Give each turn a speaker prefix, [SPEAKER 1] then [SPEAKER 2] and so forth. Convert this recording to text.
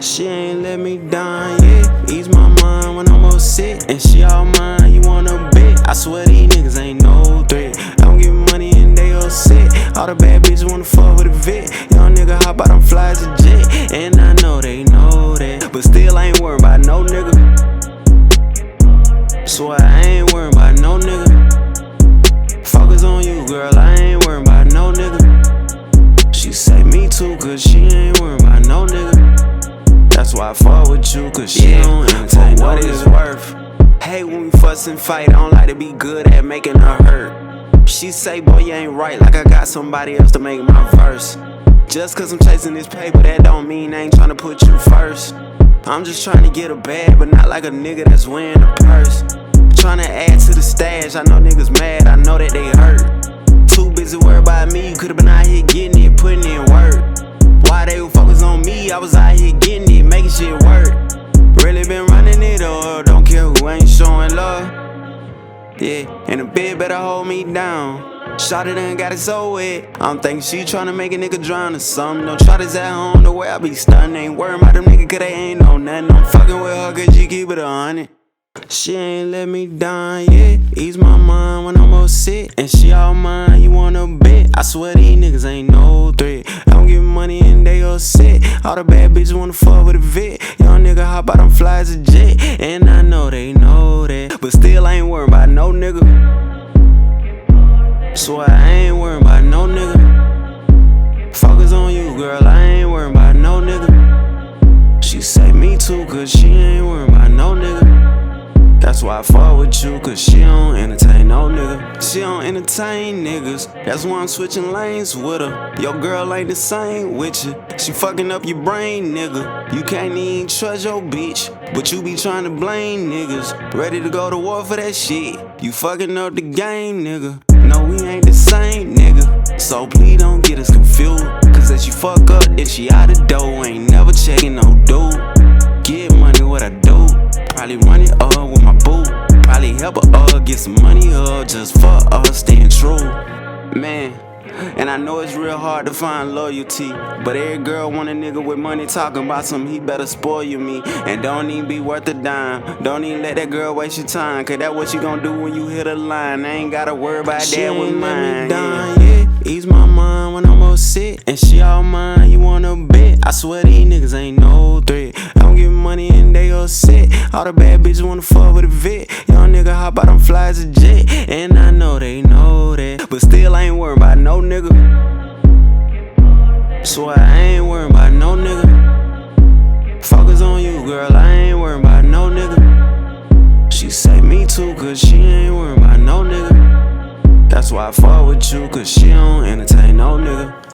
[SPEAKER 1] She ain't let me down, yeah. Ease my mind when I'm all sick. And she all mine, you wanna bet. I swear these niggas ain't no threat. I don't give money and they all sick. All the bad bitches wanna fuck with a vet. Young nigga hop out on flies a jet. And I know they know that, but still I ain't worried about no nigga. Swear I ain't worried about no nigga. Focus on you, girl, I ain't worried about no nigga. She say me too, cause she ain't worried about no nigga. That's why I fuck with you, cause she don't entertain no what it's worth. Hate when we fuss and fight, I don't like to be good at making her hurt. She say, boy, you ain't right, like I got somebody else to make my verse. Just cause I'm chasing this paper, that don't mean I ain't tryna put you first. I'm just trying to get a bag, but not like a nigga that's wearing a purse. Tryna add to the stash, I know niggas mad, I know that they hurt. Too busy worried about me, you could've been out here getting it, putting in work. Why they would focus on me, I was out here getting it, making shit work. Really been running it up, don't care who ain't showing love. Yeah, and the bitch better hold me down. Shawty done got it so wet, I'm thinking she tryna make a nigga drown or something. Don't try this at home, the way I be stunning. Ain't worried about them niggas cause they ain't know nothing. I'm fucking with her cause she keep it 100. She ain't let me down, yeah. Ease my mind when I'm all sick. And she all mine, you wanna bet. I swear these niggas ain't no threat. I don't give money and they all sick. All the bad bitches wanna fuck with a vet. Young nigga hop out on flies a jet. And I know they know that, but still I ain't worried about no nigga. Swear I ain't worried about no nigga. Focus on you, girl, I ain't worried about no nigga. She say me too, cause she ain't worried about no nigga. That's why I fuck with you, cause she don't entertain no nigga. She don't entertain niggas, that's why I'm switching lanes with her. Your girl ain't the same with you, she fucking up your brain, nigga. You can't even trust your bitch, but you be trying to blame niggas. Ready to go to war for that shit, you fucking up the game, nigga. No, we ain't the same, nigga. So please don't get us confused, cause as you fuck up, then she out the door. Ain't never checking no dude. Get money, what I do. Probably run it up with my boo. Probably help her get some money up just for us staying true. Man, and I know it's real hard to find loyalty, but every girl want a nigga with money talking about something, he better spoil you me. And don't even be worth a dime. Don't even let that girl waste your time, cause that what you gon' do when you hit a line. I ain't gotta worry about that with mine. Yeah. Ease my mind when I'm all sick. And she all mine, you wanna bet. I swear these niggas ain't no threat. I don't give money and they all sick. All the bad bitches wanna fuck with a vet. Young nigga hop out on flies a jet. And I know they know that, but still I ain't worried about no nigga. Swear I ain't worried about no nigga. Focus on you, girl, I ain't worried about no nigga. She say me too, cause she ain't worried about no nigga. That's why I fuck with you, cause she don't entertain no nigga.